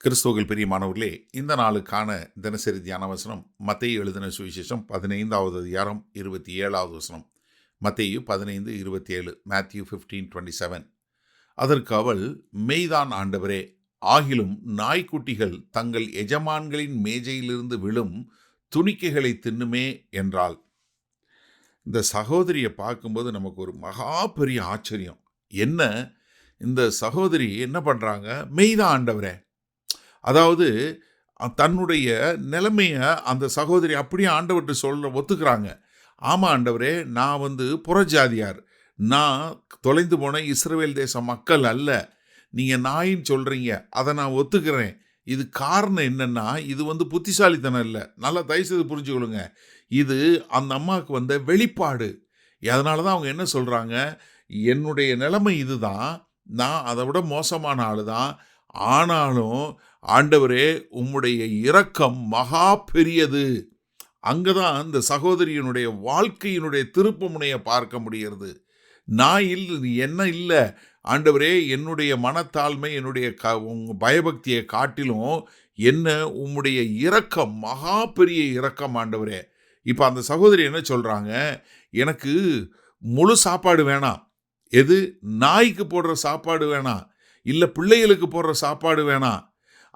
கிறிஸ்துவுக்குள் பிரியமானவர்களே, இந்த நாளுக்கான தினசரி தியான வசனம் மத்தேயு எழுதின சுவிசேஷம் 15வது அதிகாரம் 27வது வசனம். மத்தேயு 15:27, மேத்யூ 15:27. அதற்கு அவள், மெய்தான் ஆண்டவரே, ஆகிலும் நாய்க்குட்டிகள் தங்கள் எஜமான்களின் மேஜையிலிருந்து விழும் துணிக்கைகளை தின்னுமே என்றாள். இந்த சகோதரியை பார்க்கும்போது நமக்கு ஒரு மகா பெரிய ஆச்சரியம். என்ன, இந்த சகோதரி என்ன பண்றாங்க? மெய்தான் ஆண்டவரே, அதாவது தன்னுடைய நிலைமைய அந்த சகோதரி அப்படியே ஆண்டவர்கிட்ட ஒத்துக்கிறாங்க. ஆமா ஆண்டவரே, நான் புறஜாதியார், நான் தொலைந்து போன இஸ்ரவேல் தேச மக்கள் அல்ல. நீங்க நாயின்னு சொல்றீங்க, அதை நான் ஒத்துக்கிறேன். இது காரணம் என்னன்னா, இது புத்திசாலித்தனம் இல்லை. நல்லா தயவுசெய்து புரிஞ்சுக்கொள்ளுங்க. இது அந்த அம்மாவுக்கு வந்த வெளிப்பாடு. அதனால தான் அவங்க என்ன சொல்றாங்க, என்னுடைய நிலைமை இதுதான், நான் அதை விட மோசமான ஆளு தான். ஆனாலும் ஆண்டவரே, உம்முடைய இரக்கம் மகா பெரியது. அங்கதான் இந்த சகோதரியினுடைய வாழ்க்கையினுடைய திருப்பு முனையை பார்க்க முடிகிறது. நான் என்ன இல்லை ஆண்டவரே, என்னுடைய மனத்தாழ்மை, என்னுடைய பயபக்தியை காட்டிலும் என்ன உம்முடைய இரக்கம் மகா பெரிய இரக்கம் ஆண்டவரே. இப்போ அந்த சகோதரி என்ன சொல்றாங்க, எனக்கு முழு சாப்பாடு வேணாம், எது நாய்க்கு போடுற சாப்பாடு வேணாம், இல்லை பிள்ளைகளுக்கு போடுற சாப்பாடு வேணாம்,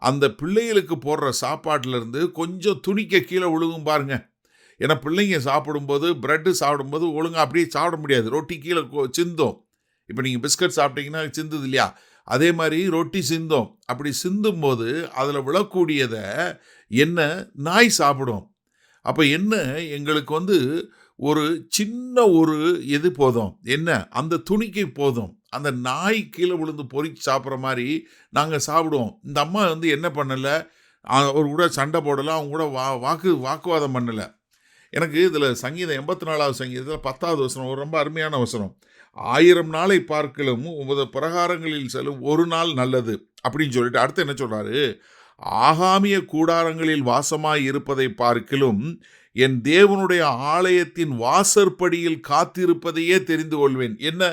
அந்த பிள்ளைகளுக்கு போடுற சாப்பாட்டிலேருந்து கொஞ்சம் துணிக்க கீழே விழுகும் பாருங்க. ஏன்னா பிள்ளைங்க சாப்பிடும்போது, ப்ரெட்டு சாப்பிடும்போது ஒழுங்காக அப்படியே சாப்பிட முடியாது, ரொட்டி கீழே சிந்தும். இப்போ நீங்கள் பிஸ்கட் சாப்பிட்டீங்கன்னா சிந்துது இல்லையா, அதே மாதிரி ரொட்டி சிந்தும். அப்படி சிந்தும்போது அதில் விழக்கூடியதை என்ன நாய் சாப்பிடும். அப்போ என்ன, எங்களுக்கு ஒரு சின்ன ஒரு எது போதும், என்ன அந்த துணிக்கை போதும், அந்த நாய் கீழே விழுந்து பொறிச்சு சாப்பிட்ற மாதிரி நாங்கள் சாப்பிடுவோம். இந்த அம்மா என்ன பண்ணலை, அவர் கூட சண்டை போடலை, அவங்க கூட வாக்குவாதம் பண்ணலை. எனக்கு இதில் சங்கீதம் 84வது சங்கீதத்தில் 10வது வசனம் ஒரு ரொம்ப அருமையான வசனம். 1000 நாளை பார்க்கலும் உமது பிரகாரங்களில் செல்லும் ஒரு நாள் நல்லது அப்படின்னு சொல்லிட்டு அடுத்து என்ன சொல்கிறாரு, ஆகாமிய கூடாரங்களில் வாசமாய் இருப்பதை பார்க்கிலும் என் தேவனுடைய ஆலயத்தின் வாசற்படியில் காத்திருப்பதையே தெரிந்து கொள்வேன். என்ன,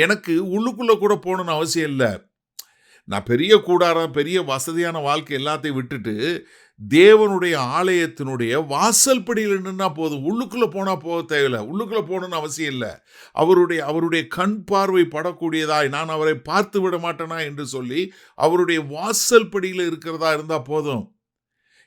எனக்கு உள்ளுக்குள்ளே கூட போகணுன்னு அவசியம் இல்லை. நான் பெரிய கூடாரம், பெரிய வசதியான வாழ்க்கை எல்லாத்தையும் விட்டுட்டு தேவனுடைய ஆலயத்தினுடைய வாசல் படியில் நின்னா போதும். உள்ளுக்குள்ளே போனால் போக தேவையில்லை, உள்ளுக்குள்ளே போகணுன்னு அவசியம் இல்லை. அவருடைய கண் பார்வை படக்கூடியதாய் நான் அவரை பார்த்து விட மாட்டேனா என்று சொல்லி அவருடைய வாசல் படியில் இருக்கிறதா இருந்தால் போதும்.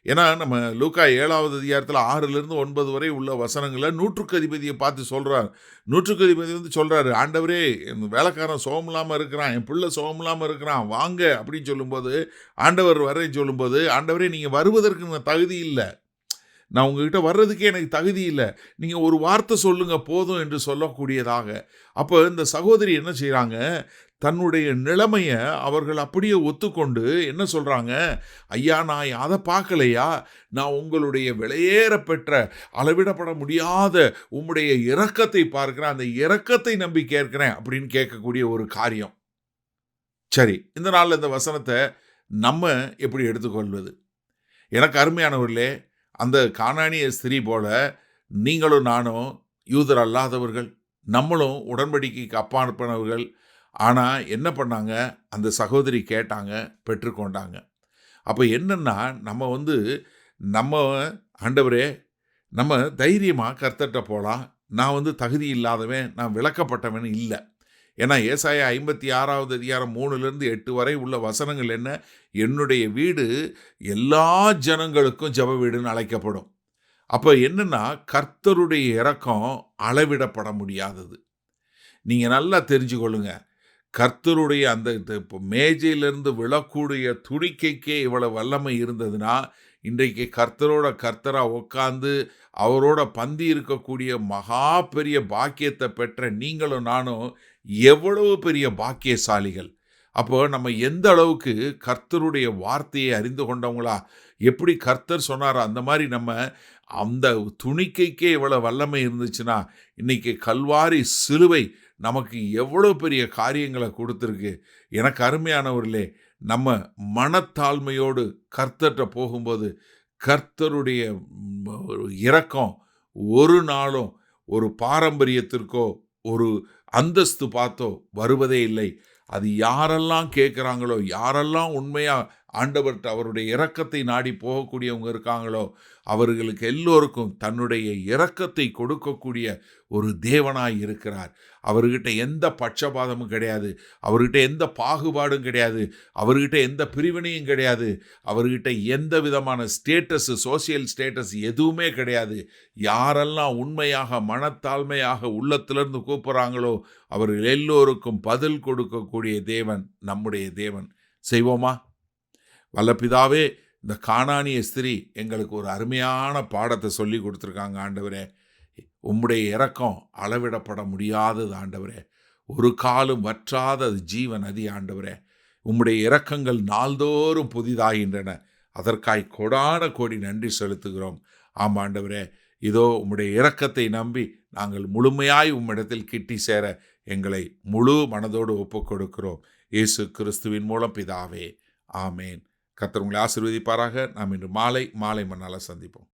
ஏன்னா நம்ம லூக்கா 7வது அதிகாரத்தில் 6-9 வரை உள்ள வசனங்களை நூற்றுக்கு அதிபதியை பார்த்து சொல்கிறார். நூற்றுக்கு அதிபதி சொல்கிறாரு, ஆண்டவரே, என் வேலைக்காரன் சுகம் இல்லாமல் இருக்கிறான், என் பிள்ளை சுகம் இல்லாமல் இருக்கிறான், வாங்க அப்படின்னு சொல்லும்போது, ஆண்டவர் வரேன்னு சொல்லும்போது, ஆண்டவரே நீங்கள் வருவதற்கு நான் தகுதி இல்லை, நான் உங்ககிட்ட வர்றதுக்கே எனக்கு தகுதி இல்லை, நீங்கள் ஒரு வார்த்தை சொல்லுங்க போதும் என்று சொல்லக்கூடியதாக. அப்போ இந்த சகோதரி என்ன செய்கிறாங்க, தன்னுடைய நிலைமையை அவர்கள் அப்படியே ஒத்துக்கொண்டு என்ன சொல்கிறாங்க, ஐயா நான் அதை பார்க்கலையா, நான் உங்களுடைய விலையேற பெற்ற அளவிடப்பட முடியாத உம்முடைய இரக்கத்தை பார்க்கிறேன், அந்த இரக்கத்தை நம்பி கேட்கிறேன் அப்படின்னு கேட்கக்கூடிய ஒரு காரியம். சரி, இந்த நாளில் இந்த வசனத்தை நம்ம எப்படி எடுத்துக்கொள்வது? எனக்கு அருமையானவர்களே, அந்த கானானிய ஸ்திரீ போல நீங்களும் நானும் யூதர் அல்லாதவர்கள், நம்மளும் உடன்படிக்கைக்கு அப்பாற்பனவர்கள். ஆனால் என்ன பண்ணாங்க, அந்த சகோதரி கேட்டாங்க, பெற்றுக்கொண்டாங்க. அப்போ என்னன்னா, நம்ம ஆண்டவரே, நம்ம தைரியமாக கர்த்தர்கிட்ட போகலாம். நான் தகுதி இல்லாதவன், நான் விளக்கப்பட்டவன் இல்லை. ஏன்னா ஏசாயா 56வது அதிகாரம் 3-8 வரை உள்ள வசனங்கள் என்ன, என்னுடைய வீடு எல்லா ஜனங்களுக்கும் ஜெப வீடுன்னு அழைக்கப்படும். அப்போ என்னன்னா, கர்த்தருடைய இரக்கம் அளவிடப்பட முடியாதது. நீங்கள் நல்லா தெரிஞ்சுக்கொள்ளுங்க, கர்த்தருடைய அந்த மேஜையிலிருந்து விழக்கூடிய துணிக்கைக்கே இவ்வளவு வல்லமை இருந்ததுன்னா, இன்றைக்கு கர்த்தராக உட்கார்ந்து அவரோட பந்தி இருக்கக்கூடிய மகா பெரிய பாக்கியத்தை பெற்ற நீங்களும் நானும் எவ்வளவு பெரிய பாக்கியசாலிகள். அப்போ நம்ம எந்த அளவுக்கு கர்த்தருடைய வார்த்தையை அறிந்து கொண்டவங்களா, எப்படி கர்த்தர் சொன்னாரோ அந்த மாதிரி நம்ம அந்த துணிக்கைக்கே இவ்வளோ வல்லமை இருந்துச்சுன்னா, இன்றைக்கி கல்வாரி சிலுவை நமக்கு எவ்வளோ பெரிய காரியங்களை கொடுத்துருக்கு. எனக்கு அருமையானவர்களே, நம்ம மனத்தாழ்மையோடு கர்த்தர்கிட்ட போகும்போது கர்த்தருடைய இரக்கம் ஒரு நாளும் ஒரு பாரம்பரியத்திற்கோ ஒரு அந்தஸ்து பார்த்தோ வருவதே இல்லை. அது யாரெல்லாம் கேட்குறாங்களோ, யாரெல்லாம் உண்மையாக ஆண்டவர்கிட்ட அவருடைய இரக்கத்தை நாடி போகக்கூடியவங்க இருக்காங்களோ அவர்களுக்கு எல்லோருக்கும் தன்னுடைய இரக்கத்தை கொடுக்கக்கூடிய ஒரு தேவனாய் இருக்கிறார். அவர்கிட்ட எந்த பட்சபாதமும் கிடையாது, அவர்கிட்ட எந்த பாகுபாடும் கிடையாது, அவர்கிட்ட எந்த பிரிவினையும் கிடையாது, அவர்கிட்ட எந்த விதமான சோசியல் ஸ்டேட்டஸ் எதுவுமே கிடையாது. யாரெல்லாம் உண்மையாக மனத்தாழ்மையாக உள்ளத்திலிருந்து கூப்பிட்றாங்களோ அவர்கள் எல்லோருக்கும் பதில் கொடுக்கக்கூடிய தேவன் நம்முடைய தேவன். செய்வோமா? வல்ல பிதாவே, இந்த கானானிய ஸ்திரீ எங்களுக்கு ஒரு அருமையான பாடத்தை சொல்லி கொடுத்துருக்காங்க ஆண்டவரே. உம்முடைய இரக்கம் அளவிடப்பட முடியாதது ஆண்டவரே. ஒரு காலும் வற்றாத ஜீவ நதி ஆண்டவரே. உம்முடைய இரக்கங்கள் நாள்தோறும் புதிதாகின்றன. அதற்காய் கொடான கோடி நன்றி செலுத்துகிறோம். ஆம் ஆண்டவரே, இதோ உம்முடைய இரக்கத்தை நம்பி நாங்கள் முழுமையாய் உம்மிடத்தில் கிட்டி சேர எங்களை முழு மனதோடு ஒப்புக் கொடுக்கிறோம். இயேசு கிறிஸ்துவின் மூலம் பிதாவே, ஆமேன். கர்த்தர் உங்களை ஆசீர்வதிப்பாராக. நாம் இன்று மாலை மண்ணால் சந்திப்போம்.